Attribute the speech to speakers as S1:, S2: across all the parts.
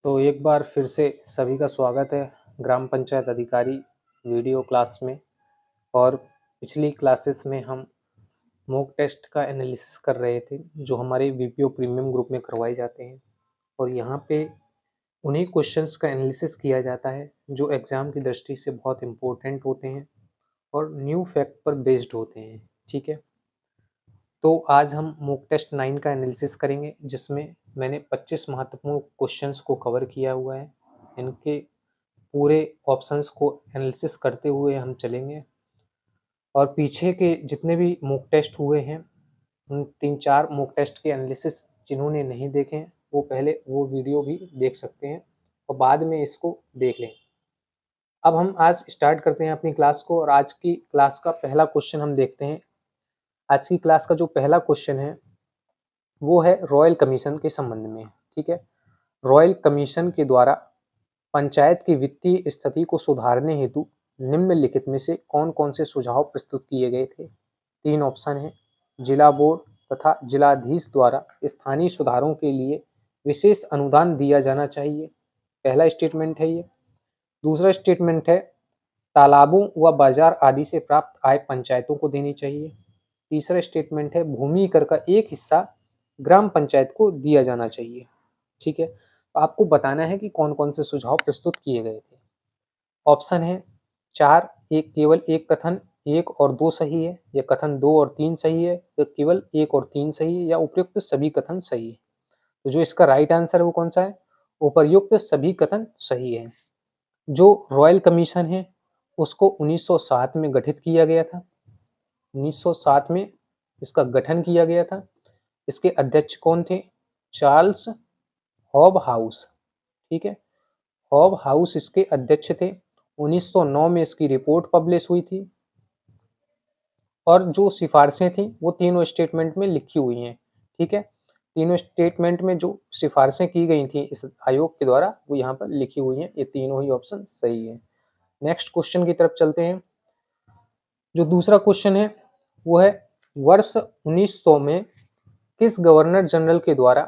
S1: तो एक बार फिर से सभी का स्वागत है ग्राम पंचायत अधिकारी वीडियो क्लास में। और पिछली क्लासेस में हम मॉक टेस्ट का एनालिसिस कर रहे थे जो हमारे वीपीओ प्रीमियम ग्रुप में करवाए जाते हैं। और यहाँ पे उन्हीं क्वेश्चंस का एनालिसिस किया जाता है जो एग्ज़ाम की दृष्टि से बहुत इम्पोर्टेंट होते हैं और न्यू फैक्ट पर बेस्ड होते हैं। ठीक है, तो आज हम मॉक टेस्ट 9 का एनालिसिस करेंगे जिसमें मैंने 25 महत्वपूर्ण क्वेश्चंस को कवर किया हुआ है। इनके पूरे ऑप्शंस को एनालिसिस करते हुए हम चलेंगे और पीछे के जितने भी मॉक टेस्ट हुए हैं उन 3-4 मॉक टेस्ट के एनालिसिस जिन्होंने नहीं देखे हैं वो पहले वो वीडियो भी देख सकते हैं और बाद में इसको देख लें। अब हम आज स्टार्ट करते हैं अपनी क्लास को और आज की क्लास का पहला क्वेश्चन हम देखते हैं। आज की क्लास का जो पहला क्वेश्चन है वो है रॉयल कमीशन के संबंध में। ठीक है, रॉयल कमीशन के द्वारा पंचायत की वित्तीय स्थिति को सुधारने हेतु निम्नलिखित में से कौन कौन से सुझाव प्रस्तुत किए गए थे। 3 ऑप्शन हैं। जिला बोर्ड तथा जिलाधीश द्वारा स्थानीय सुधारों के लिए विशेष अनुदान दिया जाना चाहिए, पहला स्टेटमेंट है ये। दूसरा स्टेटमेंट है तालाबों व बाजार आदि से प्राप्त आय पंचायतों को देनी चाहिए। तीसरा स्टेटमेंट है भूमि कर का एक हिस्सा ग्राम पंचायत को दिया जाना चाहिए। ठीक है, तो आपको बताना है कि कौन कौन से सुझाव प्रस्तुत किए गए थे। ऑप्शन है 4, एक केवल एक कथन 1 और 2 सही है, या कथन 2 और 3 सही है, या केवल 1 और 3 सही है, या उपयुक्त सभी कथन सही है। तो जो इसका राइट आंसर है वो कौन सा है? उपयुक्त सभी कथन सही है। जो रॉयल कमीशन है उसको 1907 में गठित किया गया था। 1907 में इसका गठन किया गया था। इसके अध्यक्ष कौन थे? Charles hob house. ठीक है, हॉब हाउस इसके अध्यक्ष थे। 1909 में इसकी रिपोर्ट पब्लिश हुई थी और जो सिफारिशें थी वो तीनों स्टेटमेंट में लिखी हुई हैं। ठीक है, तीनों स्टेटमेंट में जो सिफारिशें की गई थी इस आयोग के द्वारा वो यहाँ पर लिखी हुई हैं। ये तीनों ही ऑप्शन सही है। नेक्स्ट क्वेश्चन की तरफ चलते हैं। जो दूसरा क्वेश्चन है वो है वर्ष 1900 में किस गवर्नर जनरल के द्वारा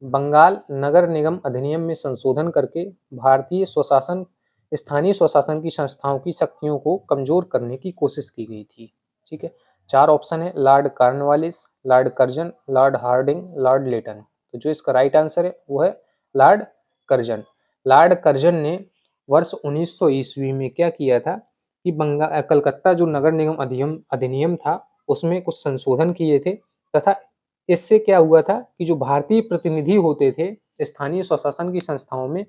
S1: बंगाल नगर निगम अधिनियम में संशोधन करके भारतीय स्वशासन स्थानीय स्वशासन की संस्थाओं की शक्तियों को कमजोर करने की कोशिश की गई थी। ठीक है, 4 ऑप्शन है Lord Cornwallis, Lord Curzon, Lord Hardinge, Lord Lytton. तो जो इसका राइट आंसर है वो है लॉर्ड कर्जन। लॉर्ड कर्जन ने वर्ष 1900 ईस्वी में क्या किया था कि कलकत्ता जो नगर निगम अधिनियम था उसमें कुछ संशोधन किए थे तथा इससे क्या हुआ था कि जो भारतीय प्रतिनिधि होते थे स्थानीय स्वशासन की संस्थाओं में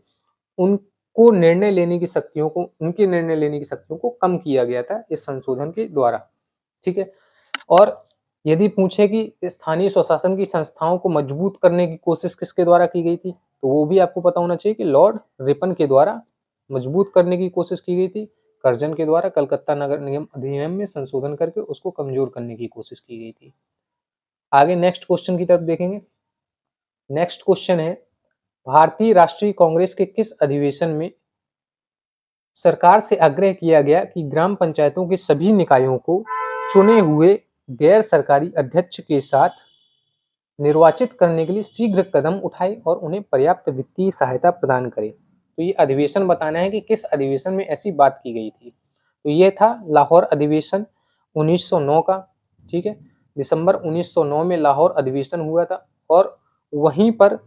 S1: उनको निर्णय लेने की शक्तियों को उनके निर्णय लेने की शक्तियों को कम किया गया था इस संशोधन के द्वारा। ठीक है, और यदि पूछे कि स्थानीय स्वशासन की संस्थाओं को मजबूत करने की कोशिश किसके द्वारा की गई थी तो वो भी आपको पता होना चाहिए कि लॉर्ड रिपन के द्वारा मजबूत करने की कोशिश की गई थी। कर्जन के द्वारा कलकत्ता नगर निगम अधिनियम में संशोधन करके उसको कमजोर करने की कोशिश की गई थी। आगे नेक्स्ट क्वेश्चन की तरफ देखेंगे। नेक्स्ट क्वेश्चन है भारतीय राष्ट्रीय कांग्रेस के किस अधिवेशन में सरकार से आग्रह किया गया कि ग्राम पंचायतों के सभी निकायों को चुने हुए गैर सरकारी अध्यक्ष के साथ निर्वाचित करने के लिए शीघ्र कदम उठाए और उन्हें पर्याप्त वित्तीय सहायता प्रदान करे। तो ये अधिवेशन बताना है कि किस अधिवेशन में ऐसी बात की गई थी। तो ये था लाहौर अधिवेशन 1909 का। ठीक है, दिसंबर 1909 में लाहौर अधिवेशन हुआ था और वहीं पर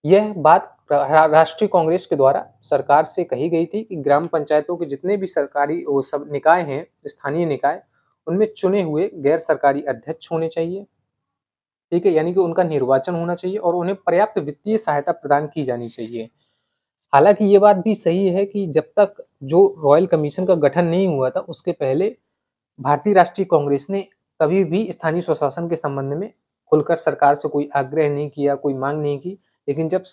S1: यह बात राष्ट्रीय कांग्रेस के द्वारा सरकार से कही गई थी कि ग्राम पंचायतों के जितने भी सरकारी वो सब निकाय हैं स्थानीय निकाय उनमें चुने हुए गैर सरकारी अध्यक्ष होने चाहिए। ठीक है, यानी कि उनका निर्वाचन होना चाहिए और उन्हें पर्याप्त वित्तीय सहायता प्रदान की जानी चाहिए। हालांकि ये बात भी सही है कि जब तक जो रॉयल कमीशन का गठन नहीं हुआ था उसके पहले भारतीय राष्ट्रीय कांग्रेस ने कभी भी स्थानीय स्वशासन के संबंध में खुलकर सरकार से कोई आग्रह नहीं किया, कोई मांग नहीं की। लेकिन जब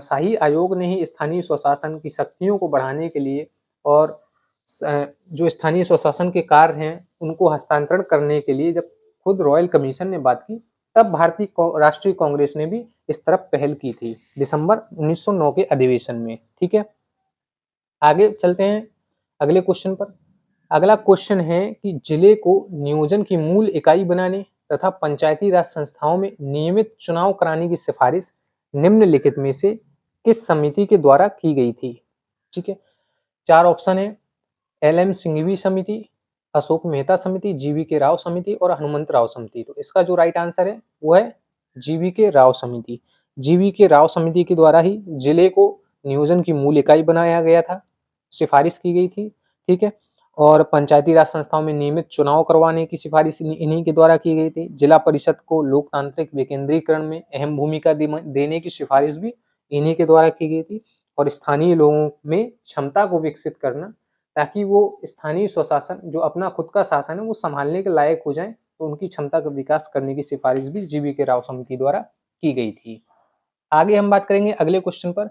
S1: शाही आयोग ने ही स्थानीय स्वशासन की शक्तियों को बढ़ाने के लिए और जो स्थानीय स्वशासन के कार्य हैं उनको हस्तांतरण करने के लिए जब खुद रॉयल कमीशन ने बात की तब भारतीय राष्ट्रीय कांग्रेस ने भी इस तरफ पहल की थी दिसंबर 1909 के अधिवेशन में। ठीक है, आगे चलते हैं अगले क्वेश्चन पर। अगला क्वेश्चन है कि जिले को नियोजन की मूल इकाई बनाने तथा पंचायती राज संस्थाओं में नियमित चुनाव कराने की सिफारिश निम्नलिखित में से किस समिति के द्वारा की गई थी? ठीक है, 4 ऑप्शन है, एल.एम. सिंघवी समिति, अशोक मेहता समिति, जी.वी.के. राव समिति और हनुमंत राव समिति। तो इसका जो राइट आंसर है वो है जी.वी.के. राव समिति। जी.वी.के. राव समिति के द्वारा ही जिले को नियोजन की मूल इकाई बनाया गया था, सिफारिश की गई थी, ठीक है। और पंचायती राज संस्थाओं में नियमित चुनाव करवाने की सिफारिश इन्हीं के द्वारा की गई थी। जिला परिषद को लोकतांत्रिक विकेंद्रीकरण में अहम भूमिका देने की सिफारिश भी इन्हीं के द्वारा की गई थी। और स्थानीय लोगों में क्षमता को विकसित करना, ताकि वो स्थानीय स्वशासन, जो अपना खुद का शासन है, वो संभालने के लायक हो जाएं, तो उनकी क्षमता का विकास करने की सिफारिश भी जी.वी.के. राव समिति द्वारा की गई थी। आगे हम बात करेंगे अगले क्वेश्चन पर।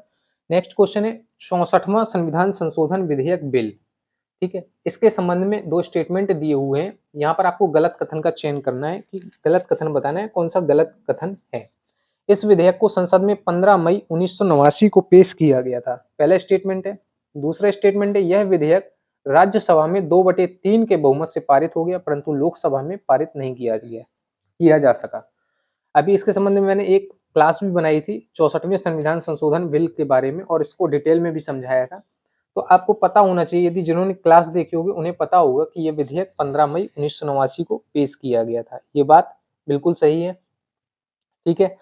S1: नेक्स्ट क्वेश्चन है 64वां संविधान संशोधन विधेयक बिल, ठीक है। इसके संबंध में 2 स्टेटमेंट दिए हुए हैं। यहाँ पर आपको गलत कथन का चयन करना है कि गलत कथन बताना है, कौन सा गलत कथन है। इस विधेयक को संसद में 15 मई 1989 को पेश किया गया था, पहला स्टेटमेंट है। दूसरा स्टेटमेंट है, यह विधेयक राज्यसभा में 2/3 के बहुमत से पारित हो गया, परंतु लोकसभा में पारित नहीं किया जा सका। अभी इसके संबंध में मैंने एक क्लास भी बनाई थी 64वें संविधान संशोधन बिल के बारे में, और इसको डिटेल में भी समझाया था। तो आपको पता होना चाहिए, यदि जिन्होंने क्लास देखी होगी उन्हें पता होगा कि यह विधेयक 15 मई 1989 को पेश किया गया था। ये बात बिल्कुल सही है, ठीक है।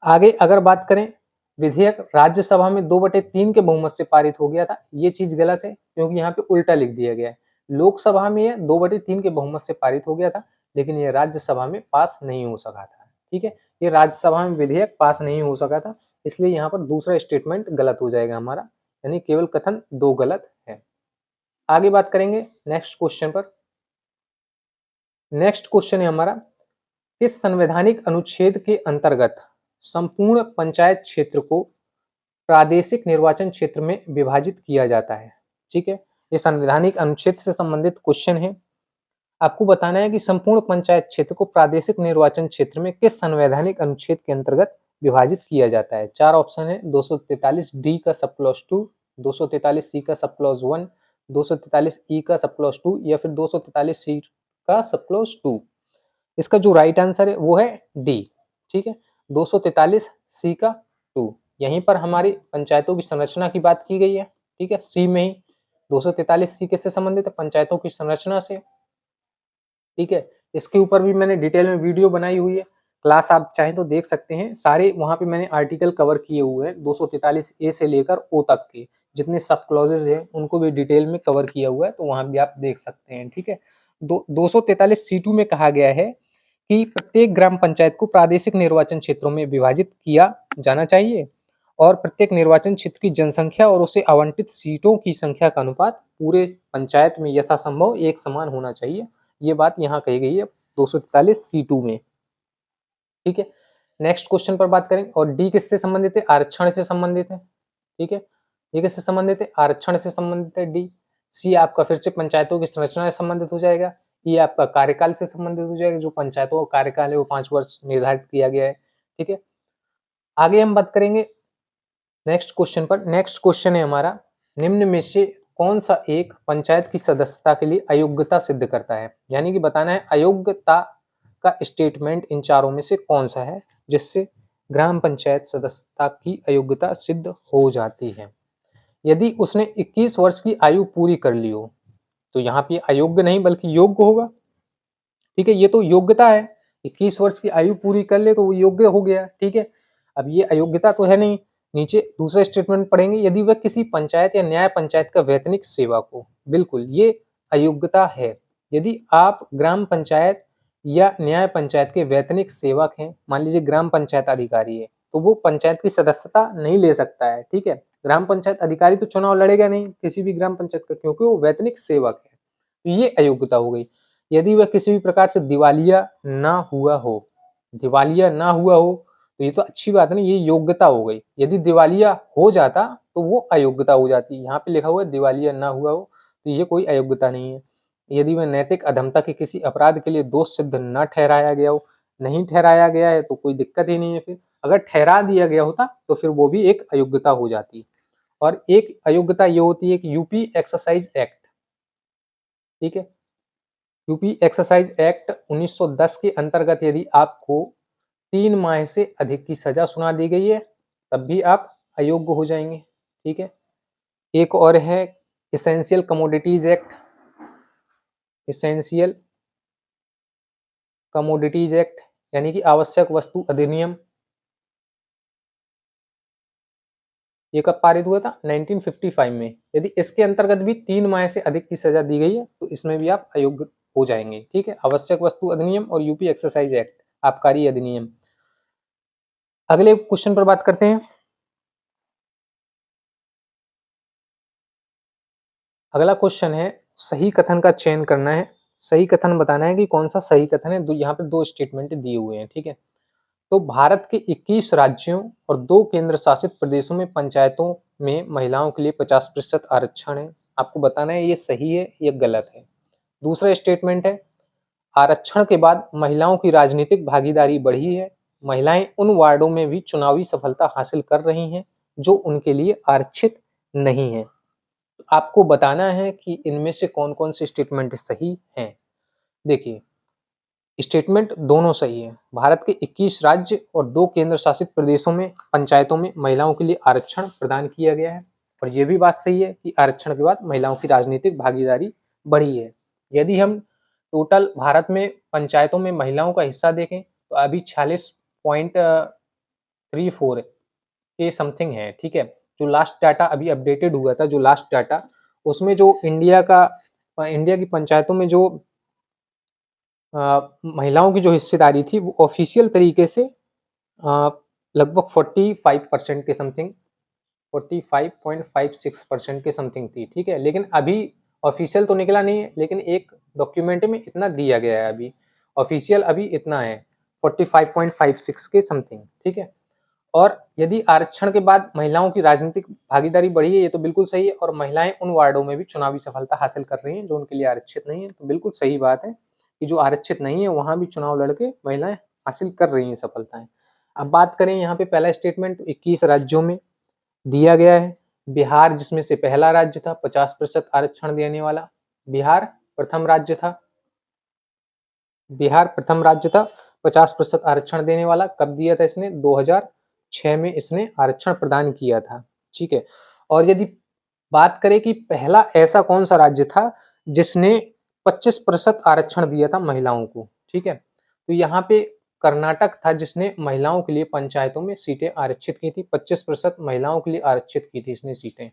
S1: आगे अगर बात करें, विधेयक राज्यसभा में 2/3 के बहुमत से पारित हो गया था, ये चीज गलत है, क्योंकि यहाँ पे उल्टा लिख दिया गया है। लोकसभा में यह 2/3 के बहुमत से पारित हो गया था, लेकिन यह राज्यसभा में पास नहीं हो सका था, ठीक है। ये राज्यसभा में विधेयक पास नहीं हो सका था, इसलिए यहाँ पर दूसरा स्टेटमेंट गलत हो जाएगा हमारा, यानी केवल कथन 2 गलत है। आगे बात करेंगे नेक्स्ट क्वेश्चन पर। नेक्स्ट क्वेश्चन है हमारा, किस संवैधानिक अनुच्छेद के अंतर्गत संपूर्ण पंचायत क्षेत्र को प्रादेशिक निर्वाचन क्षेत्र में विभाजित किया जाता है? ठीक है, ये संवैधानिक अनुच्छेद से संबंधित क्वेश्चन है। आपको बताना है कि संपूर्ण पंचायत क्षेत्र को प्रादेशिक निर्वाचन क्षेत्र में किस संवैधानिक अनुच्छेद के अंतर्गत विभाजित किया जाता है। 4 ऑप्शन है, 243 डी का सब क्लॉज 2, 243 सी का सब क्लॉज 1, 243 ई का सब क्लॉज 2 या फिर 243 सी का सब क्लॉज 2। इसका जो राइट आंसर है वो है डी, ठीक है, 243 सी का 2। यहीं पर हमारी पंचायतों की संरचना की बात की गई है, ठीक है। सी में ही 243 सी किससे संबंधित है? पंचायतों की संरचना से, ठीक है। इसके ऊपर भी मैंने डिटेल में वीडियो बनाई हुई है, क्लास आप चाहें तो देख सकते हैं। सारे वहां पे मैंने आर्टिकल कवर किए हुए हैं, 243 ए से लेकर ओ तक के जितने सब क्लॉजेज हैं उनको भी डिटेल में कवर किया हुआ है, तो वहां भी आप देख सकते हैं, ठीक है। 243 C2 में कहा गया है कि प्रत्येक ग्राम पंचायत को प्रादेशिक निर्वाचन क्षेत्रों में विभाजित किया जाना चाहिए, और प्रत्येक निर्वाचन क्षेत्र की जनसंख्या और उसे आवंटित सीटों की संख्या का अनुपात पूरे पंचायत में यथासंभव एक समान होना चाहिए। ये बात यहाँ कही गई है 243 C2 में, ठीक है। नेक्स्ट क्वेश्चन पर बात करें, और डी किससे संबंधित है? आरक्षण से संबंधित है, ठीक है। ये किससे संबंधित है? आरक्षण से संबंधित है डी। सी आपका फिर से पंचायतों की संरचना से संबंधित हो जाएगा। ये आपका कार्यकाल से संबंधित हो जाएगा, जो पंचायतों का कार्यकाल है वो 5 वर्ष निर्धारित किया गया है, ठीक है। आगे हम बात करेंगे नेक्स्ट क्वेश्चन पर। नेक्स्ट क्वेश्चन है हमारा, निम्न में से कौन सा एक पंचायत की सदस्यता के लिए अयोग्यता सिद्ध करता है? यानी कि बताना है अयोग्यता का स्टेटमेंट इन चारों में से कौन सा है जिससे ग्राम पंचायत सदस्यता की अयोग्यता सिद्ध हो जाती है। यदि उसने 21 वर्ष की आयु पूरी कर ली हो, तो यहाँ पे अयोग्य नहीं बल्कि योग्य होगा, ठीक है। ये तो योग्यता है, 21 वर्ष की आयु पूरी कर ले तो वो योग्य हो गया, ठीक है। अब ये अयोग्यता तो है नहीं। नीचे दूसरा स्टेटमेंट पढ़ेंगे, यदि वह किसी पंचायत या न्याय पंचायत का वैतनिक सेवक हो, बिल्कुल ये अयोग्यता है। यदि आप ग्राम पंचायत या न्याय पंचायत के वैतनिक सेवक हैं, मान लीजिए ग्राम पंचायत अधिकारी है, तो वो पंचायत की सदस्यता नहीं ले सकता है, ठीक है। ग्राम पंचायत अधिकारी तो चुनाव लड़ेगा नहीं किसी भी ग्राम पंचायत का, क्योंकि वो वैतनिक सेवक है, तो ये अयोग्यता हो गई। यदि वह किसी भी प्रकार से दिवालिया ना हुआ हो, दिवालिया ना हुआ हो तो ये तो अच्छी बात है ना, ये योग्यता हो गई। यदि दिवालिया हो जाता तो वो अयोग्यता हो जाती। यहाँ पे लिखा हुआ है दिवालिया ना हुआ हो, तो ये कोई अयोग्यता नहीं है। यदि वह नैतिक अधमता के किसी अपराध के लिए दोष सिद्ध न ठहराया गया हो, नहीं ठहराया गया है तो कोई दिक्कत ही नहीं है। फिर अगर ठहरा दिया गया होता तो फिर वो भी एक अयोग्यता हो जाती। और एक अयोग्यता ये होती है कि यूपी एक्सरसाइज एक्ट, ठीक है, यूपी एक्सरसाइज एक्ट 1910 के अंतर्गत यदि आपको 3 माह से अधिक की सजा सुना दी गई है, तब भी आप अयोग्य हो जाएंगे। ठीक है, एक और है essential commodities act, essential commodities act यानी कि आवश्यक वस्तु अधिनियम। ये कब पारित हुआ था? 1955 में। यदि इसके अंतर्गत भी 3 माह से अधिक की सजा दी गई है तो इसमें भी आप अयोग्य हो जाएंगे। ठीक है, आवश्यक वस्तु अधिनियम और यूपी एक्सरसाइज एक्ट, आबकारी अधिनियम। अगले क्वेश्चन पर बात करते हैं। अगला क्वेश्चन है, सही कथन का चयन करना है, सही कथन बताना है कि कौन सा सही कथन है। यहाँ पे 2 स्टेटमेंट दिए हुए हैं। ठीक है, तो भारत के 21 राज्यों और 2 केंद्र शासित प्रदेशों में पंचायतों में महिलाओं के लिए 50% आरक्षण है। आपको बताना है ये सही है या गलत है। दूसरा स्टेटमेंट है, आरक्षण के बाद महिलाओं की राजनीतिक भागीदारी बढ़ी है, महिलाएं उन वार्डों में भी चुनावी सफलता हासिल कर रही हैं जो उनके लिए आरक्षित नहीं है। तो आपको बताना है कि इनमें से कौन कौन से स्टेटमेंट सही हैं। देखिए, स्टेटमेंट दोनों सही है। भारत के 21 राज्य और 2 केंद्र शासित प्रदेशों में पंचायतों में महिलाओं के लिए आरक्षण प्रदान किया गया है, और ये भी बात सही है कि आरक्षण के बाद महिलाओं की राजनीतिक भागीदारी बढ़ी है। यदि हम टोटल भारत में पंचायतों में महिलाओं का हिस्सा देखें तो अभी 46.34 के समथिंग है। ठीक है, जो लास्ट डाटा अभी अपडेटेड हुआ था, जो लास्ट डाटा, उसमें जो इंडिया की पंचायतों में जो महिलाओं की जो हिस्सेदारी थी वो ऑफिशियल तरीके से लगभग 45% के समथिंग, 45.56% के समथिंग थी। ठीक है, लेकिन अभी ऑफिशियल तो निकला नहीं है, लेकिन एक डॉक्यूमेंट में इतना दिया गया है। अभी ऑफिशियल अभी इतना है 45.56 के समथिंग। ठीक है, और यदि आरक्षण के बाद महिलाओं की राजनीतिक भागीदारी बढ़ी है, ये तो बिल्कुल सही है, और महिलाएं उन वार्डों में भी चुनावी सफलता हासिल कर रही हैं जो उनके लिए आरक्षित नहीं है, तो बिल्कुल सही बात है कि जो आरक्षित नहीं है वहां भी चुनाव लड़के महिलाएं हासिल कर रही हैं सफलताएं। अब बात करें यहाँ पे पहला स्टेटमेंट 21 राज्यों में दिया गया है। बिहार जिसमें से पहला राज्य था 50% आरक्षण देने वाला, बिहार प्रथम राज्य था, बिहार प्रथम राज्य था 50% आरक्षण देने वाला। कब दिया था इसने? 2006 में इसने आरक्षण प्रदान किया था। ठीक है, और यदि बात करें कि पहला ऐसा कौन सा राज्य था जिसने 25% आरक्षण दिया था महिलाओं को, ठीक है, तो यहाँ पे कर्नाटक था जिसने महिलाओं के लिए पंचायतों में सीटें आरक्षित की थी। 25% महिलाओं के लिए आरक्षित की थी इसने सीटें,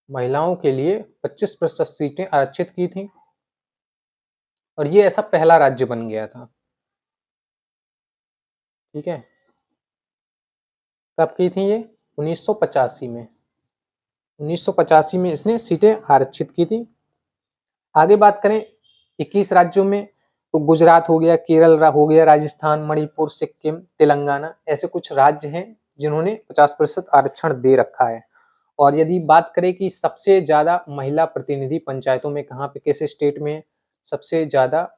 S1: महिलाओं के लिए 25% सीटें आरक्षित की थी, और ये ऐसा पहला राज्य बन गया था। ठीक है, कब की थी ये? 1985 में, 1985 में इसने सीटें आरक्षित की थी। आगे बात करें 21 राज्यों में, तो गुजरात हो गया, केरल हो गया, राजस्थान, मणिपुर, सिक्किम, तेलंगाना, ऐसे कुछ राज्य हैं जिन्होंने 50% आरक्षण दे रखा है। और यदि बात करें कि सबसे ज्यादा महिला प्रतिनिधि पंचायतों में कहाँ पे, किस स्टेट में सबसे ज्यादा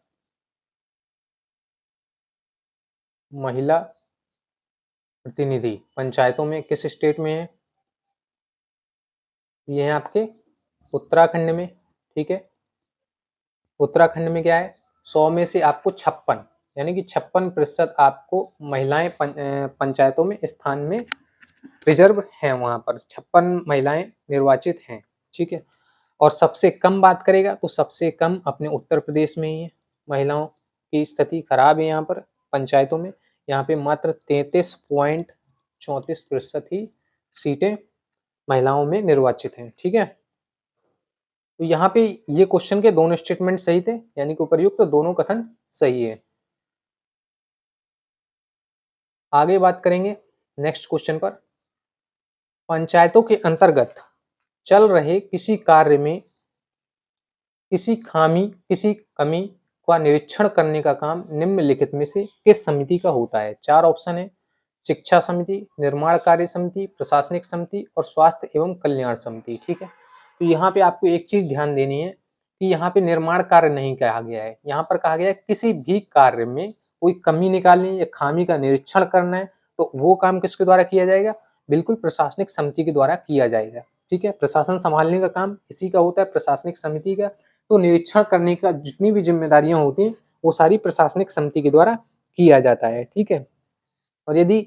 S1: महिला प्रतिनिधि पंचायतों में किस स्टेट में है? ये है आपके उत्तराखंड में। ठीक है, उत्तराखंड में क्या है, 100 में से आपको 56 यानी कि 56% आपको महिलाएं पंचायतों में स्थान में रिजर्व हैं, वहां पर 56 महिलाएं निर्वाचित हैं। ठीक है, और सबसे कम बात करेगा तो सबसे कम अपने उत्तर प्रदेश में ही है। महिलाओं की स्थिति खराब है यहाँ पर पंचायतों में, यहाँ पे मात्र 33.34% ही सीटें महिलाओं में निर्वाचित हैं। ठीक है, तो यहाँ पे ये क्वेश्चन के दोनों स्टेटमेंट सही थे, यानी कि उपर्युक्त तो दोनों कथन सही है। आगे बात करेंगे नेक्स्ट क्वेश्चन पर, पंचायतों के अंतर्गत चल रहे किसी कार्य में किसी खामी, किसी कमी का निरीक्षण करने का काम निम्नलिखित में से किस समिति का होता है? 4 ऑप्शन है, शिक्षा समिति, निर्माण कार्य समिति, प्रशासनिक समिति और स्वास्थ्य एवं कल्याण समिति। ठीक है, तो यहाँ पे आपको एक चीज ध्यान देनी है कि यहाँ पे निर्माण कार्य नहीं कहा गया है, यहाँ पर कहा गया है किसी भी कार्य में कोई कमी निकालनी या खामी का निरीक्षण करना है, तो वो काम किसके द्वारा किया जाएगा? बिल्कुल प्रशासनिक समिति के द्वारा किया जाएगा। ठीक है, प्रशासन संभालने का काम इसी का होता है, प्रशासनिक समिति का। तो निरीक्षण करने का जितनी भी जिम्मेदारियां होती हैं वो सारी प्रशासनिक समिति के द्वारा किया जाता है। ठीक है, और यदि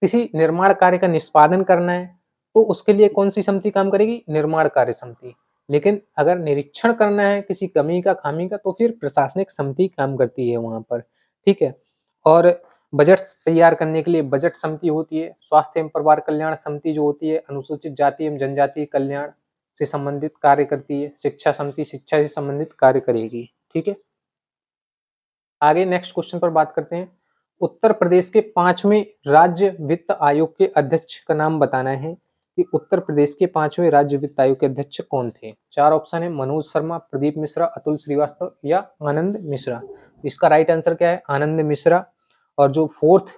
S1: किसी निर्माण कार्य का निष्पादन करना है तो उसके लिए कौन सी समिति काम करेगी? निर्माण कार्य समिति। लेकिन अगर निरीक्षण करना है किसी कमी का, खामी का, तो फिर प्रशासनिक समिति काम करती है वहाँ पर, ठीक है। और बजट तैयार करने के लिए बजट समिति होती है। स्वास्थ्य एवं परिवार कल्याण समिति जो होती है अनुसूचित जाति एवं जनजाति कल्याण से संबंधित कार्य करती है। शिक्षा समिति शिक्षा से संबंधित कार्य करेगी, ठीक है। आगे नेक्स्ट क्वेश्चन पर बात करते हैं। उत्तर प्रदेश के 5वें राज्य वित्त आयोग के अध्यक्ष का नाम बताना है कि उत्तर प्रदेश के 5वें राज्य वित्त आयोग के अध्यक्ष कौन थे। 4 ऑप्शन है, मनोज शर्मा, प्रदीप मिश्रा, अतुल श्रीवास्तव या आनंद मिश्रा। इसका राइट आंसर क्या है? आनंद मिश्रा। और जो 4th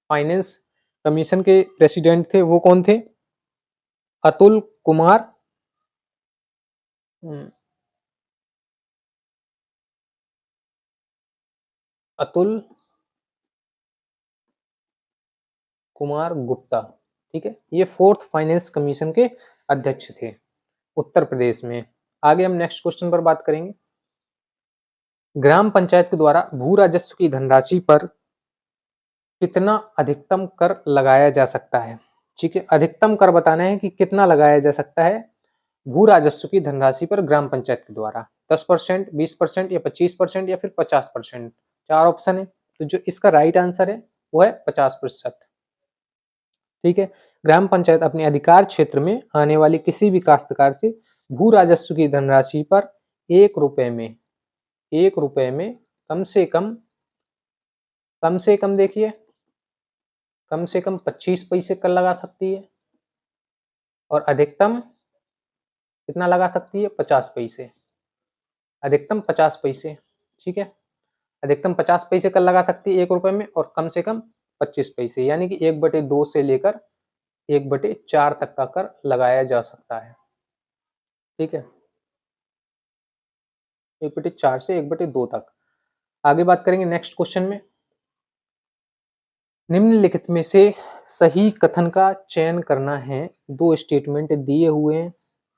S1: फाइनेंस कमीशन के प्रेसिडेंट थे वो कौन थे? अतुल कुमार अतुल कुमार गुप्ता, ठीक है। ये 4th फाइनेंस कमीशन के अध्यक्ष थे उत्तर प्रदेश में। आगे हम नेक्स्ट क्वेश्चन पर बात करेंगे। ग्राम पंचायत के द्वारा भू राजस्व की धनराशि पर कितना अधिकतम कर लगाया जा सकता है? ठीक है, अधिकतम कर बताना है कि कितना लगाया जा सकता है भू राजस्व की धनराशि पर ग्राम पंचायत के द्वारा। 10%, 20% या 25% या फिर 50%। 4 ऑप्शन है, तो जो इसका राइट आंसर है वो है 50%, ठीक है। ग्राम पंचायत अपने अधिकार क्षेत्र में आने वाले किसी भी काश्तकार से भू राजस्व की धनराशि पर 1 रुपए में कम से कम देखिए कम से कम 25 पैसे कर लगा सकती है और अधिकतम कितना लगा सकती है? 50 पैसे। अधिकतम 50 पैसे, ठीक है। अधिकतम 50 पैसे कर लगा सकती है 1 रुपए में और कम से कम 25 पैसे, यानी कि 1/2 से लेकर 1/4 तक का कर लगाया जा सकता है, ठीक है। 1/4 से 1/2 तक। आगे बात करेंगे नेक्स्ट क्वेश्चन में। निम्नलिखित में से सही कथन का चयन करना है। 2 स्टेटमेंट दिए हुए हैं,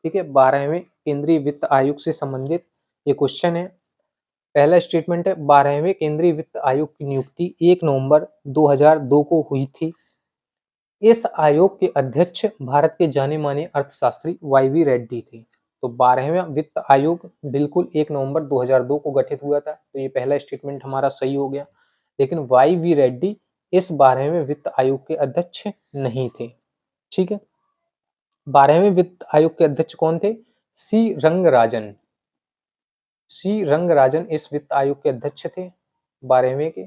S1: ठीक है। 12वें केंद्रीय वित्त आयोग से संबंधित ये क्वेश्चन है। पहला स्टेटमेंट है, 12वें केंद्रीय वित्त आयोग की नियुक्ति 1 नवंबर 2002 को हुई थी। इस आयोग के अध्यक्ष भारत के जाने माने अर्थशास्त्री वाई.वी. रेड्डी थे। तो 12वां वित्त आयोग बिल्कुल 1 नवंबर 2002 को गठित हुआ था, तो ये पहला स्टेटमेंट हमारा सही हो गया। लेकिन वाई.वी. रेड्डी इस 12वें वित्त आयोग के अध्यक्ष नहीं थे, ठीक है। 12वें वित्त आयोग के अध्यक्ष कौन थे? सी रंगराजन इस वित्त आयोग के अध्यक्ष थे 12वें के।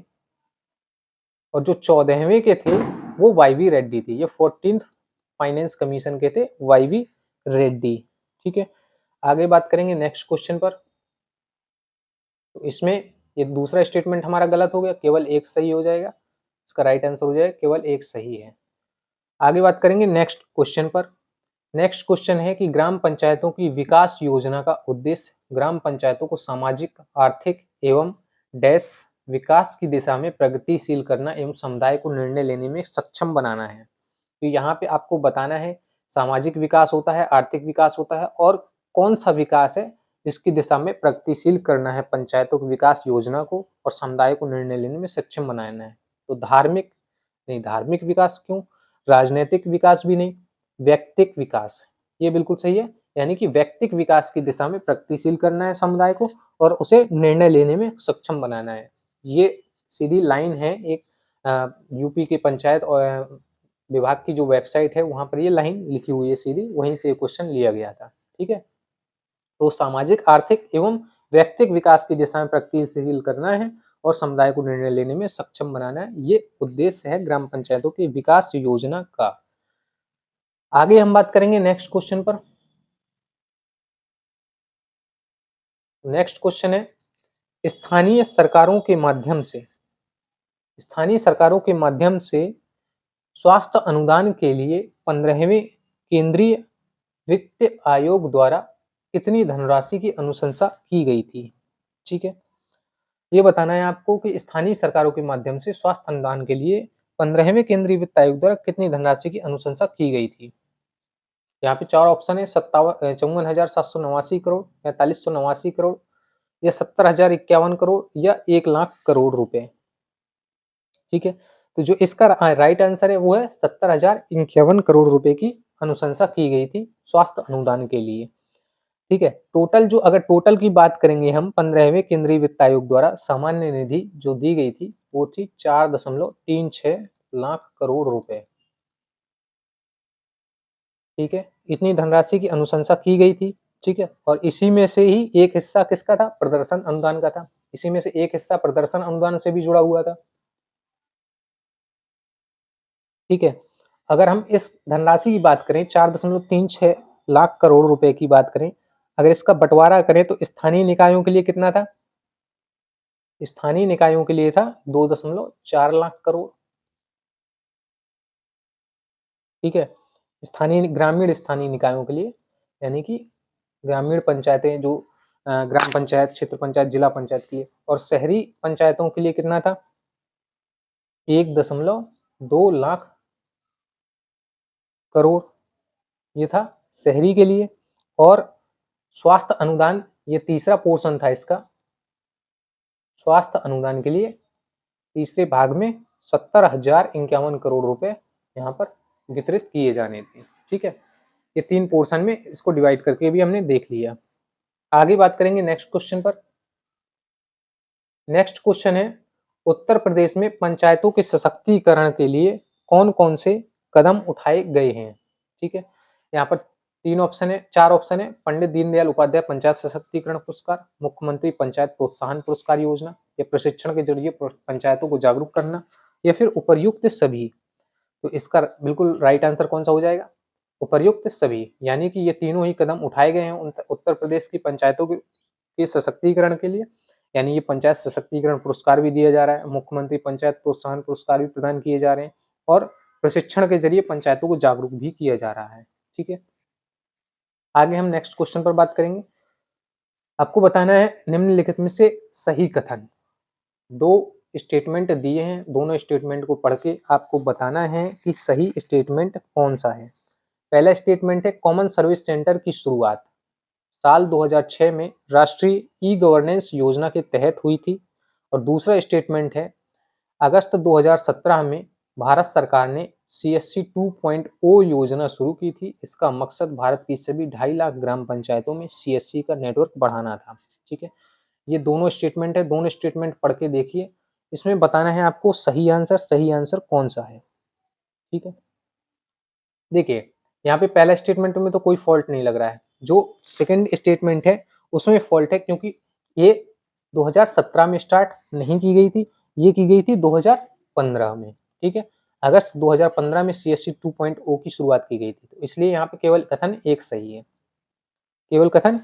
S1: और जो 14वें के थे वो वाई.वी. रेड्डी थे। ये 14th फाइनेंस कमीशन के थे वाई.वी. रेड्डी, ठीक है। आगे बात करेंगे नेक्स्ट क्वेश्चन पर। तो इसमें ये दूसरा स्टेटमेंट हमारा गलत हो गया, केवल एक सही हो जाएगा। इसका राइट आंसर हो जाएगा केवल एक सही है। आगे बात करेंगे नेक्स्ट क्वेश्चन पर। नेक्स्ट क्वेश्चन है कि ग्राम पंचायतों की विकास योजना का उद्देश्य ग्राम पंचायतों को सामाजिक, आर्थिक एवं डैश विकास की दिशा में प्रगतिशील करना एवं समुदाय को निर्णय लेने में सक्षम बनाना है। तो यहाँ पे आपको बताना है सामाजिक विकास होता है, आर्थिक विकास होता है और कौन सा विकास है जिसकी दिशा में प्रगतिशील करना है पंचायतों की विकास योजना को और समुदाय को निर्णय लेने में सक्षम बनाना है। तो धार्मिक विकास क्यों, राजनीतिक विकास भी नहीं, व्यक्तिक विकास, ये बिल्कुल सही है। यानी कि व्यक्तिक विकास की दिशा में प्रगतिशील करना है समुदाय को और उसे निर्णय लेने में सक्षम बनाना है। ये सीधी लाइन है एक यूपी के पंचायत और विभाग की जो वेबसाइट है वहां पर ये लाइन लिखी हुई है सीधी, वहीं से क्वेश्चन लिया गया था, ठीक है। तो सामाजिक, आर्थिक एवं व्यक्तिक विकास की दिशा में प्रगतिशील करना है और समुदाय को निर्णय लेने में सक्षम बनाना है, ये उद्देश्य है ग्राम पंचायतों की विकास योजना का। आगे हम बात करेंगे नेक्स्ट क्वेश्चन पर। नेक्स्ट क्वेश्चन है, स्थानीय सरकारों के माध्यम से स्वास्थ्य अनुदान के लिए 15वें केंद्रीय वित्त आयोग द्वारा कितनी धनराशि की अनुशंसा की गई थी, ठीक है। ये बताना है आपको कि स्थानीय सरकारों के माध्यम से स्वास्थ्य अनुदान के लिए 15वें केंद्रीय वित्त आयोग द्वारा कितनी धनराशि की अनुशंसा की गई थी। यहाँ पे 4 ऑप्शन है, 54,789 करोड़, 4589 करोड़ या 70,051 करोड़ या 1 लाख करोड़ रुपए, ठीक है। तो जो इसका राइट आंसर है वो है 70,051 करोड़ रुपए की अनुशंसा की गई थी स्वास्थ्य अनुदान के लिए। ठीक है, टोटल जो अगर टोटल की बात करेंगे हम 15वें केंद्रीय वित्त आयोग द्वारा सामान्य निधि जो दी गई थी वो थी 4.36 लाख करोड़ रुपए। ठीक है, इतनी धनराशि की अनुशंसा की गई थी। ठीक है, और इसी में से ही एक हिस्सा किसका था? प्रदर्शन अनुदान का था। इसी में से एक हिस्सा प्रदर्शन अनुदान से भी जुड़ा हुआ था। ठीक है, अगर हम इस धनराशि की बात करें 4.36 लाख करोड़ रुपए की बात करें, अगर इसका बंटवारा करें तो स्थानीय निकायों के लिए कितना था? स्थानीय निकायों के लिए था 2.4 लाख करोड़। ठीक है, ग्रामीण स्थानीय निकायों के लिए, यानी कि ग्रामीण पंचायतें जो ग्राम पंचायत, क्षेत्र पंचायत, जिला पंचायत के लिए, और शहरी पंचायतों के लिए कितना था? 1.2 लाख करोड़, ये था शहरी के लिए। और स्वास्थ्य अनुदान, ये तीसरा पोर्शन था इसका, स्वास्थ्य अनुदान के लिए तीसरे भाग में 70,051 करोड़ रुपए यहाँ पर वितरित किए जाने थे। ठीक है, ये 3 पोर्शन में इसको डिवाइड करके भी हमने देख लिया। आगे बात करेंगे नेक्स्ट क्वेश्चन पर। नेक्स्ट क्वेश्चन है, उत्तर प्रदेश में पंचायतों के सशक्तिकरण के लिए कौन कौन से कदम उठाए गए हैं? ठीक है, यहाँ पर 3 ऑप्शन है, 4 ऑप्शन है। पंडित दीनदयाल उपाध्याय पंचायत सशक्तिकरण पुरस्कार, मुख्यमंत्री पंचायत प्रोत्साहन पुरस्कार योजना, या प्रशिक्षण के जरिए पंचायतों को जागरूक करना, या फिर उपर्युक्त सभी। तो इसका बिल्कुल राइट आंसर कौन सा हो जाएगा? उपर्युक्त सभी, यानी कि ये तीनों ही कदम उठाए गए हैं उत्तर प्रदेश की पंचायतों के सशक्तिकरण के लिए। यानी ये पंचायत सशक्तिकरण पुरस्कार भी दिया जा रहा है, मुख्यमंत्री पंचायत प्रोत्साहन पुरस्कार भी प्रदान किए जा रहे हैं, और प्रशिक्षण के जरिए पंचायतों को जागरूक भी किया जा रहा है। ठीक है, आगे हम नेक्स्ट क्वेश्चन पर बात करेंगे। आपको बताना है निम्नलिखित में से सही कथन। 2 स्टेटमेंट दिए हैं, दोनों स्टेटमेंट को पढ़ के आपको बताना है कि सही स्टेटमेंट कौन सा है। पहला स्टेटमेंट है, कॉमन सर्विस सेंटर की शुरुआत साल 2006 में राष्ट्रीय ई गवर्नेंस योजना के तहत हुई थी। और दूसरा स्टेटमेंट है, अगस्त 2017 में भारत सरकार ने CSC 2.0 योजना शुरू की थी। इसका मकसद भारत की सभी 2.5 लाख ग्राम पंचायतों में CSC का नेटवर्क बढ़ाना था। ठीक है, ये दोनों स्टेटमेंट है, दोनों स्टेटमेंट पढ़ के देखिए, इसमें बताना है आपको सही आंसर कौन सा है। ठीक है, देखिए यहाँ पे पहला स्टेटमेंट में तो कोई फॉल्ट नहीं लग रहा है, जो सेकंड स्टेटमेंट है उसमें फॉल्ट है, क्योंकि ये 2017 में स्टार्ट नहीं की गई थी, ये की गई थी 2015 में। ठीक है, अगस्त 2015 में CSC 2.0 की शुरुआत की गई थी, तो इसलिए यहाँ पे केवल कथन एक सही है, केवल कथन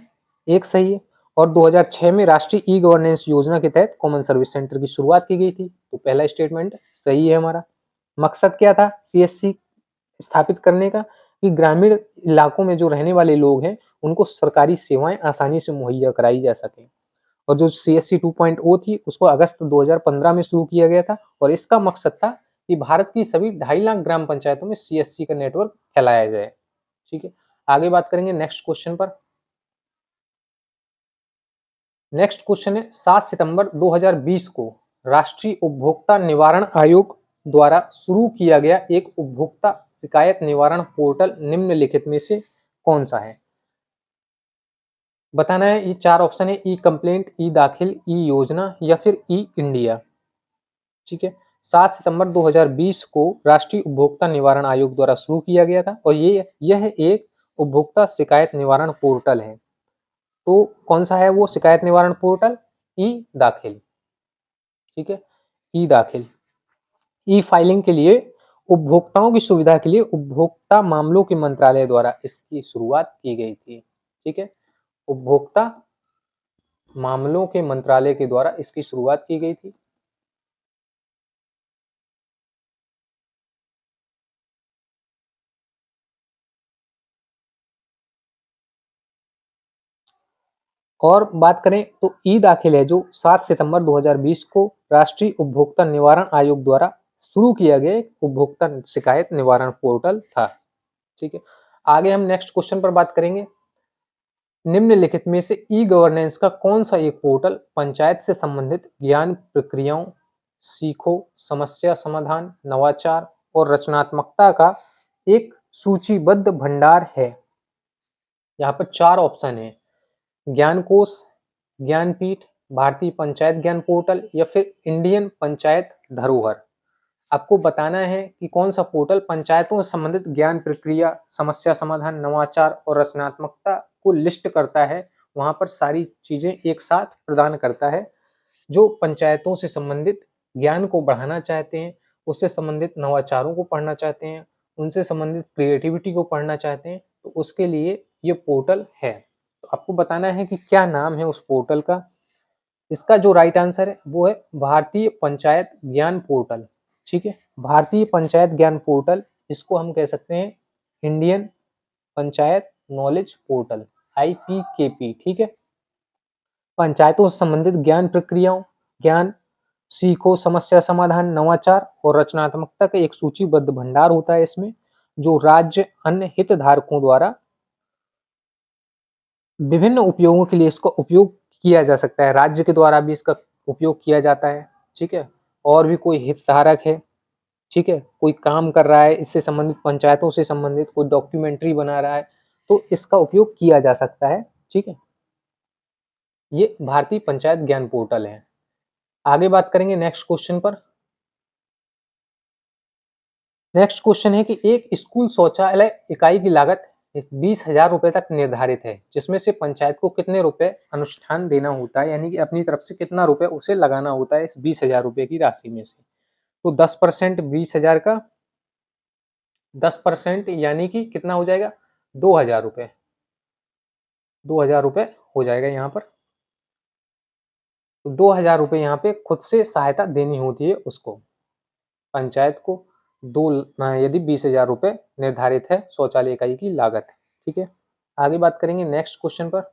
S1: एक सही है। और 2006 में राष्ट्रीय ई गवर्नेंस योजना के तहत कॉमन सर्विस सेंटर की शुरुआत की गई थी, तो पहला स्टेटमेंट सही है हमारा। मकसद क्या था CSC स्थापित करने का? कि ग्रामीण इलाकों में जो रहने वाले लोग हैं उनको सरकारी सेवाएं आसानी से मुहैया कराई जा सके। और जो CSC 2.0 थी उसको अगस्त 2015 में शुरू किया गया था, और इसका मकसद था कि भारत की सभी 2.5 लाख ग्राम पंचायतों में CSC का नेटवर्क फैलाया जाए। ठीक है, आगे बात करेंगे नेक्स्ट क्वेश्चन पर। नेक्स्ट क्वेश्चन है, 7 सितंबर 2020 को राष्ट्रीय उपभोक्ता निवारण आयोग द्वारा शुरू किया गया एक उपभोक्ता शिकायत निवारण पोर्टल निम्नलिखित में से कौन सा है? बताना है, ये 4 ऑप्शन है, ई कंप्लेंट, ई दाखिल, ई योजना, या फिर ई इंडिया। ठीक है, 7 सितंबर 2020 को राष्ट्रीय उपभोक्ता निवारण आयोग द्वारा शुरू किया गया था, और यह एक उपभोक्ता शिकायत निवारण पोर्टल है। तो कौन सा है वो शिकायत निवारण पोर्टल? ई दाखिल। ठीक है, ई दाखिल। ई फाइलिंग के लिए उपभोक्ताओं की सुविधा के लिए उपभोक्ता मामलों के मंत्रालय द्वारा इसकी शुरुआत की गई थी। ठीक है, उपभोक्ता मामलों के मंत्रालय के द्वारा इसकी शुरुआत की गई थी। और बात करें तो ई दाखिल है जो 7 सितंबर 2020 को राष्ट्रीय उपभोक्ता निवारण आयोग द्वारा शुरू किया गया उपभोक्ता शिकायत निवारण पोर्टल था। ठीक है, आगे हम नेक्स्ट क्वेश्चन पर बात करेंगे। निम्नलिखित में से ई गवर्नेंस का कौन सा एक पोर्टल पंचायत से संबंधित ज्ञान प्रक्रियाओं, सीखो, समस्या समाधान, नवाचार और रचनात्मकता का एक सूचीबद्ध भंडार है। यहाँ पर 4 ऑप्शन है, ज्ञानकोश, ज्ञानपीठ, भारतीय पंचायत ज्ञान पोर्टल या फिर इंडियन पंचायत धरोहर। आपको बताना है कि कौन सा पोर्टल पंचायतों से संबंधित ज्ञान प्रक्रिया, समस्या समाधान, नवाचार और रचनात्मकता को लिस्ट करता है। वहां पर सारी चीजें एक साथ प्रदान करता है। जो पंचायतों से संबंधित ज्ञान को बढ़ाना चाहते हैं, उससे संबंधित नवाचारों को पढ़ना चाहते हैं, उनसे संबंधित क्रिएटिविटी को पढ़ना चाहते हैं, तो उसके लिए ये पोर्टल है। तो आपको बताना है कि क्या नाम है उस पोर्टल का। इसका जो राइट आंसर है वो है भारतीय पंचायत ज्ञान पोर्टल। ठीक है, भारतीय पंचायत ज्ञान पोर्टल, इसको हम कह सकते हैं Indian panchayat knowledge portal, IPKP। ठीक है, पंचायतों से संबंधित ज्ञान प्रक्रियाओं, ज्ञान, सीखो, समस्या समाधान, नवाचार और रचनात्मकता का एक सूचीबद्ध भंडार होता है इसमें, जो राज्य अन्य हितधारकों द्वारा विभिन्न उपयोगों के लिए इसका उपयोग किया जा सकता है। राज्य के द्वारा भी इसका उपयोग किया जाता है। ठीक है, और भी कोई हितधारक है, ठीक है, कोई काम कर रहा है इससे संबंधित, पंचायतों से संबंधित कोई डॉक्यूमेंट्री बना रहा है, तो इसका उपयोग किया जा सकता है। ठीक है, ये भारतीय पंचायत ज्ञान पोर्टल है। आगे बात करेंगे नेक्स्ट क्वेश्चन पर। नेक्स्ट क्वेश्चन है कि एक स्कूल शौचालय इकाई की लागत 20,000 रुपए तक निर्धारित है, जिसमें से पंचायत को कितने रुपए अनुष्ठान देना होता है, यानी कि अपनी तरफ से कितना रुपए उसे लगाना होता है इस 20,000 रुपए की राशि में से। तो 10% 20,000 का 10% यानी कि कितना हो जाएगा, 2,000 रुपए, 2,000 रुपए हो जाएगा यहाँ पर। तो 2,000 रुपए यहाँ पे खुद से सहायता देनी होती है उसको, पंचायत को। यदि 20,000 रुपए निर्धारित है शौचालय इकाई की लागत। ठीक है, आगे बात करेंगे नेक्स्ट क्वेश्चन पर।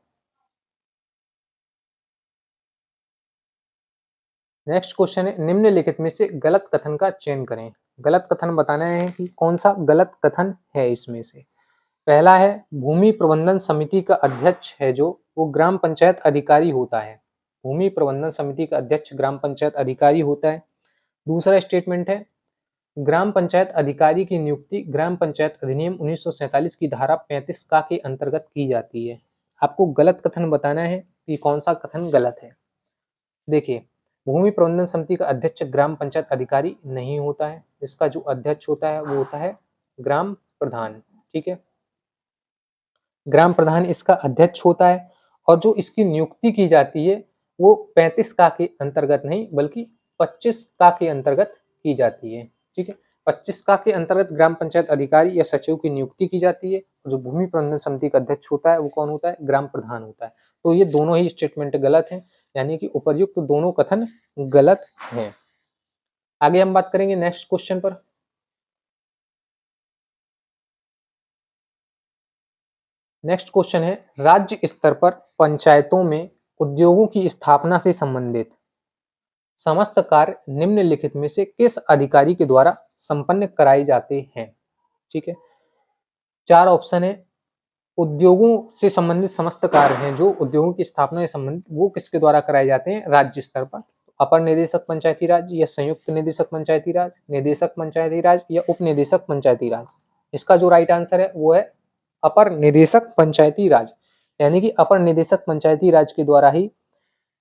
S1: नेक्स्ट क्वेश्चन है, निम्नलिखित में से गलत कथन का चयन करें। गलत कथन बताना है कि कौन सा गलत कथन है इसमें से। पहला है, भूमि प्रबंधन समिति का अध्यक्ष है जो, वो ग्राम पंचायत अधिकारी होता है। भूमि प्रबंधन समिति का अध्यक्ष ग्राम पंचायत अधिकारी होता है। दूसरा स्टेटमेंट है, ग्राम पंचायत अधिकारी की नियुक्ति ग्राम पंचायत अधिनियम 1947 की धारा 35 का के अंतर्गत की जाती है। आपको गलत कथन बताना है कि कौन सा कथन गलत है। देखिए, भूमि प्रबंधन समिति का अध्यक्ष ग्राम पंचायत अधिकारी नहीं होता है, इसका जो अध्यक्ष होता है वो होता है ग्राम प्रधान। ठीक है, ग्राम प्रधान इसका अध्यक्ष होता है, और जो इसकी नियुक्ति की जाती है वो 35 का के अंतर्गत नहीं बल्कि 25 का के अंतर्गत की जाती है। ठीक है, 25 का के अंतर्गत ग्राम पंचायत अधिकारी या सचिव की नियुक्ति की जाती है। जो भूमि प्रबंधन समिति का अध्यक्ष होता है वो कौन होता है, ग्राम प्रधान होता है। तो ये दोनों ही स्टेटमेंट गलत है, यानी कि उपर्युक्त दोनों कथन गलत हैं। आगे हम बात करेंगे नेक्स्ट क्वेश्चन पर। नेक्स्ट क्वेश्चन है, राज्य स्तर पर पंचायतों में उद्योगों की स्थापना से संबंधित समस्त कार्य निम्नलिखित में से किस अधिकारी के द्वारा संपन्न कराए जाते हैं। ठीक है, 4 ऑप्शन है। उद्योगों से संबंधित समस्त कार्य हैं जो उद्योगों की स्थापना से संबंधित, वो किसके द्वारा कराए जाते हैं, राज्य स्तर पर। अपर निदेशक पंचायती राज या संयुक्त निदेशक पंचायती राज, निदेशक पंचायती राज या उप निदेशक पंचायती राज। इसका जो राइट आंसर है वो है अपर निदेशक पंचायती राज, यानी कि अपर निदेशक पंचायती राज के द्वारा ही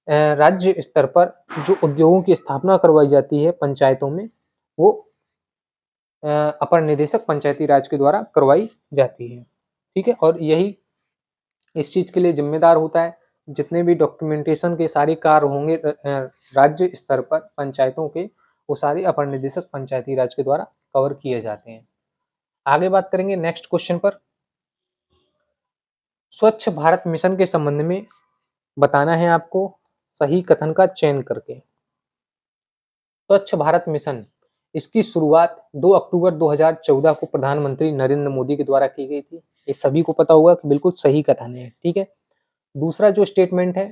S1: राज्य स्तर पर जो उद्योगों की स्थापना करवाई जाती है पंचायतों में, वो अपर निदेशक पंचायती राज के द्वारा करवाई जाती है। ठीक है, और यही इस चीज के लिए जिम्मेदार होता है, जितने भी डॉक्यूमेंटेशन के सारे कार्य होंगे राज्य स्तर पर पंचायतों के, वो सारे अपर निदेशक पंचायती राज के द्वारा कवर किए जाते हैं। आगे बात करेंगे नेक्स्ट क्वेश्चन पर। स्वच्छ भारत मिशन के संबंध में बताना है आपको सही कथन का चयन करके। स्वच्छ भारत मिशन, इसकी शुरुआत 2 अक्टूबर 2014 को प्रधानमंत्री नरेंद्र मोदी के द्वारा की गई थी। ये सभी को पता होगा कि बिल्कुल सही कथन है। ठीक है, दूसरा जो स्टेटमेंट है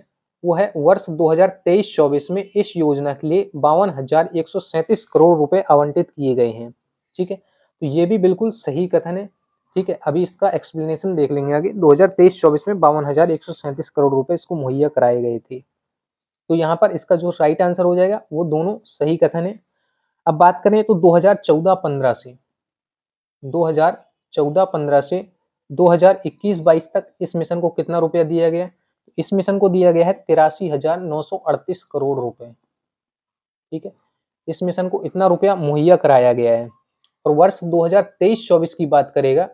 S1: वो है, वर्ष 2023-24 में इस योजना के लिए 52,137 करोड़ रुपए आवंटित किए गए हैं। ठीक है, तो ये भी बिल्कुल सही कथन है। ठीक है, अभी इसका एक्सप्लेनेशन देख लेंगे आगे। 2023-24 में 52,137 करोड़ रुपए इसको मुहैया कराए गए थे। तो यहाँ पर इसका जो राइट आंसर हो जाएगा वो दोनों सही कथन है। अब बात करें तो 2014-15 से 2014-15 से 2021-22 तक इस मिशन को कितना रुपया दिया गया? इस मिशन को दिया गया है 83,938 करोड़ रुपए। ठीक है, इस मिशन को इतना रुपया मुहैया कराया गया है। और वर्ष 2023-24 की बात करेगा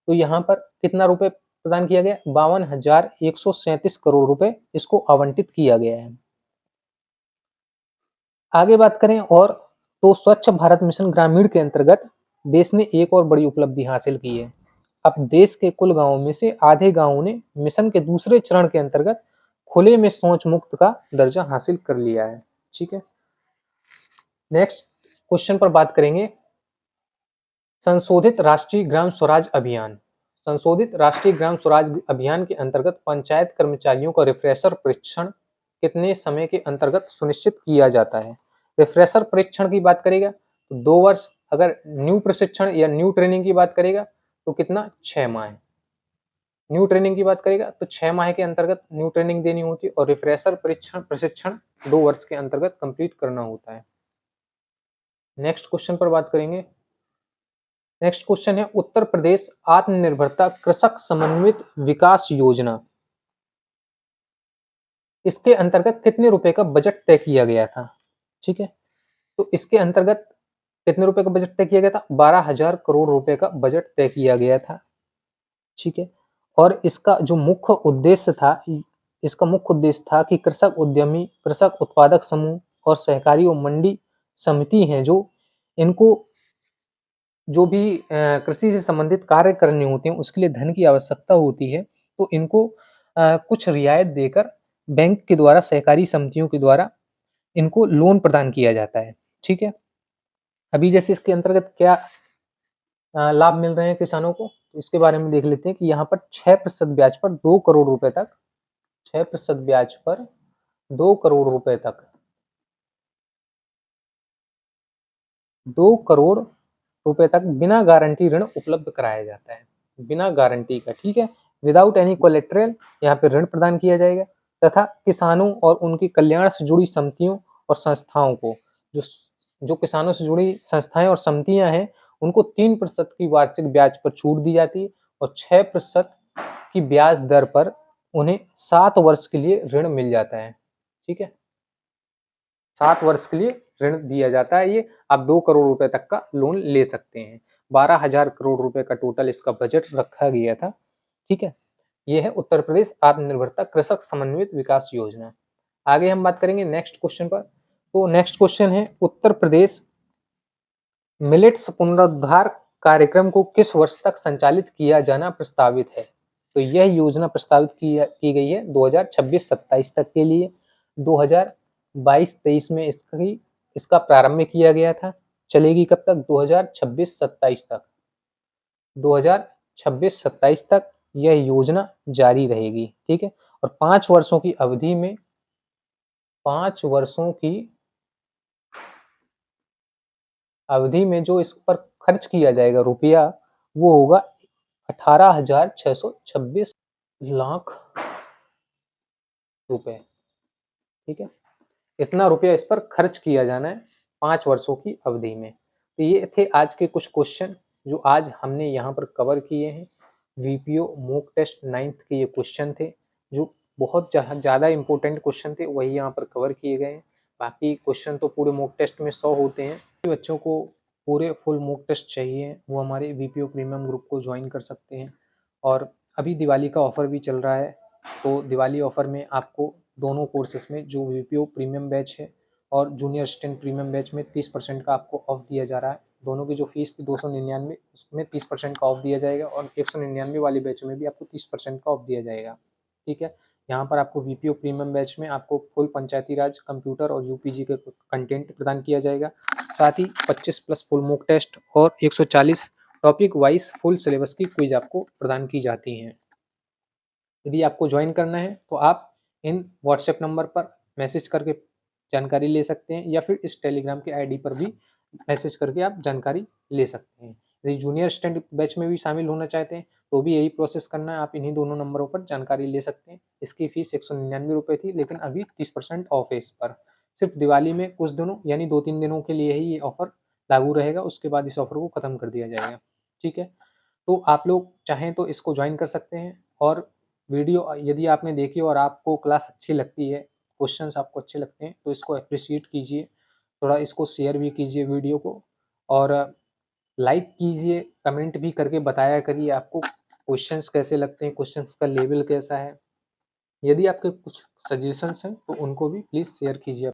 S1: तो यहाँ पर कितना रुपए प्रदान किया गया? 52,137 करोड़ रुपए इसको आवंटित किया गया है। आगे बात करें और तो स्वच्छ भारत मिशन ग्रामीण के अंतर्गत देश ने एक और बड़ी उपलब्धि हासिल की है। अब देश के कुल गांवों में से आधे गांवों ने मिशन के दूसरे चरण के अंतर्गत खुले में शौच मुक्त का दर्जा हासिल कर लिया है। ठीक है, नेक्स्ट क्वेश्चन पर बात करेंगे। संशोधित राष्ट्रीय ग्राम स्वराज अभियान, संशोधित राष्ट्रीय ग्राम स्वराज अभियान के अंतर्गत पंचायत कर्मचारियों का रिफ्रेशर परीक्षण कितने समय के अंतर्गत सुनिश्चित किया जाता है? रिफ्रेशर परीक्षण की बात करेगा तो 2 वर्ष, अगर न्यू प्रशिक्षण या न्यू ट्रेनिंग की बात करेगा तो कितना? 6 माह। न्यू ट्रेनिंग की बात करेगा तो 6 माह के अंतर्गत न्यू ट्रेनिंग देनी होती है और रिफ्रेशर प्रशिक्षण 2 वर्ष के अंतर्गत कंप्लीट करना होता है। नेक्स्ट क्वेश्चन पर बात करेंगे। नेक्स्ट क्वेश्चन है उत्तर प्रदेश आत्मनिर्भरता कृषक समन्वित विकास योजना, इसके अंतर्गत कितने रुपए का बजट तय किया गया था? ठीक है, तो इसके अंतर्गत कितने रुपए का बजट तय किया गया था? 12,000 करोड़ रुपए का बजट तय किया गया था। ठीक है, और इसका जो मुख्य उद्देश्य था, इसका मुख्य उद्देश्य था कि कृषक उद्यमी, कृषक उत्पादक समूह और सहकारी और मंडी समिति हैं जो इनको जो भी कृषि से संबंधित कार्य करने होते हैं उसके लिए धन की आवश्यकता होती है, तो इनको कुछ रियायत देकर बैंक के द्वारा, सहकारी समितियों के द्वारा इनको लोन प्रदान किया जाता है। ठीक है, अभी जैसे इसके अंतर्गत क्या लाभ मिल रहे हैं किसानों को, तो इसके बारे में देख लेते हैं कि यहाँ पर 6% ब्याज पर 2 करोड़ रुपए तक, 6% ब्याज पर 2 करोड़ रुपए तक, 2 करोड़ रुपए तक बिना गारंटी ऋण उपलब्ध कराया जाता है, बिना गारंटी का। ठीक है, विदाउट एनी कोलेट्रल यहाँ पे ऋण प्रदान किया जाएगा तथा किसानों और उनके कल्याण से जुड़ी समितियों और संस्थाओं को, जो जो किसानों से जुड़ी संस्थाएं और समितियां हैं उनको 3% की वार्षिक ब्याज पर छूट दी जाती है और 6% की ब्याज दर पर उन्हें 7 वर्ष के लिए ऋण मिल जाता है। ठीक है, 7 वर्ष के लिए ऋण दिया जाता है। ये आप 2 करोड़ रुपए तक का लोन ले सकते हैं। 12,000 करोड़ रुपए का टोटल इसका बजट रखा गया था। ठीक है, ये है उत्तर प्रदेश आत्मनिर्भरता कृषक समन्वित विकास योजना। आगे हम बात करेंगे नेक्स्ट क्वेश्चन पर। तो नेक्स्ट क्वेश्चन है उत्तर प्रदेश मिलेट्स पुनरुद्धार कार्यक्रम को किस वर्ष तक संचालित किया जाना प्रस्तावित है? तो यह योजना प्रस्तावित की गई है 2026-27 तक के लिए। 2022-23 में इसका प्रारंभ किया गया था। चलेगी कब तक? 2026-27 तक। 2026-27 तक यह योजना जारी रहेगी। ठीक है, और 5 वर्षों की अवधि में 5 वर्षों की अवधि में जो इस पर खर्च किया जाएगा रुपया वो होगा 18,626 लाख रुपए। ठीक है, इतना रुपया इस पर खर्च किया जाना है 5 वर्षों की अवधि में। तो ये थे आज के कुछ क्वेश्चन जो आज हमने यहाँ पर कवर किए हैं। वीपीओ मॉक टेस्ट 9th के ये क्वेश्चन थे जो बहुत ज़्यादा इंपॉर्टेंट क्वेश्चन थे, वही यहाँ पर कवर किए गए हैं। बाकी क्वेश्चन तो पूरे मॉक टेस्ट में 100 होते हैं। बच्चों को पूरे फुल मॉक टेस्ट चाहिए वो हमारे वीपीओ प्रीमियम ग्रुप को ज्वाइन कर सकते हैं। और अभी दिवाली का ऑफर भी चल रहा है, तो दिवाली ऑफर में आपको दोनों कोर्सेज में जो वीपीओ प्रीमियम बैच है और जूनियर असिस्टेंट प्रीमियम बैच में 30% का आपको ऑफ दिया जा रहा है। दोनों की जो फीस थी 299, उसमें 30% का ऑफ दिया जाएगा और 199 वाली बैच में भी आपको 30% का ऑफ दिया जाएगा। ठीक है, यहाँ पर आपको वीपीओ प्रीमियम बैच में आपको फुल पंचायती राज, कंप्यूटर और यूपीजी के कंटेंट प्रदान किया जाएगा। साथ ही 25+ फुल मॉक टेस्ट और 140 टॉपिक वाइज फुल सिलेबस की क्विज आपको प्रदान की जाती हैं। यदि आपको ज्वाइन करना है तो आप इन व्हाट्सएप नंबर पर मैसेज करके जानकारी ले सकते हैं या फिर इस टेलीग्राम के आईडी पर भी मैसेज करके आप जानकारी ले सकते हैं। यदि जूनियर असिस्टेंट बैच में भी शामिल होना चाहते हैं तो भी यही प्रोसेस करना है, आप इन्हीं दोनों नंबरों पर जानकारी ले सकते हैं। इसकी फ़ीस 199 रुपए थी, लेकिन अभी 30% ऑफ है इस पर। सिर्फ दिवाली में कुछ दिनों यानी 2-3 दिनों के लिए ही ये ऑफ़र लागू रहेगा, उसके बाद इस ऑफ़र को ख़त्म कर दिया जाएगा। ठीक है? तो आप लोग चाहें तो इसको जॉइन कर सकते हैं, और वीडियो यदि आपने देखी और आपको क्लास अच्छी लगती है, क्वेश्चंस आपको अच्छे लगते हैं, तो इसको एप्रिशिएट कीजिए, थोड़ा इसको शेयर भी कीजिए वीडियो को, और लाइक कीजिए, कमेंट भी करके बताया करिए आपको क्वेश्चंस कैसे लगते हैं, क्वेश्चंस का लेवल कैसा है। यदि आपके कुछ सजेशंस हैं तो उनको भी प्लीज़ शेयर कीजिए।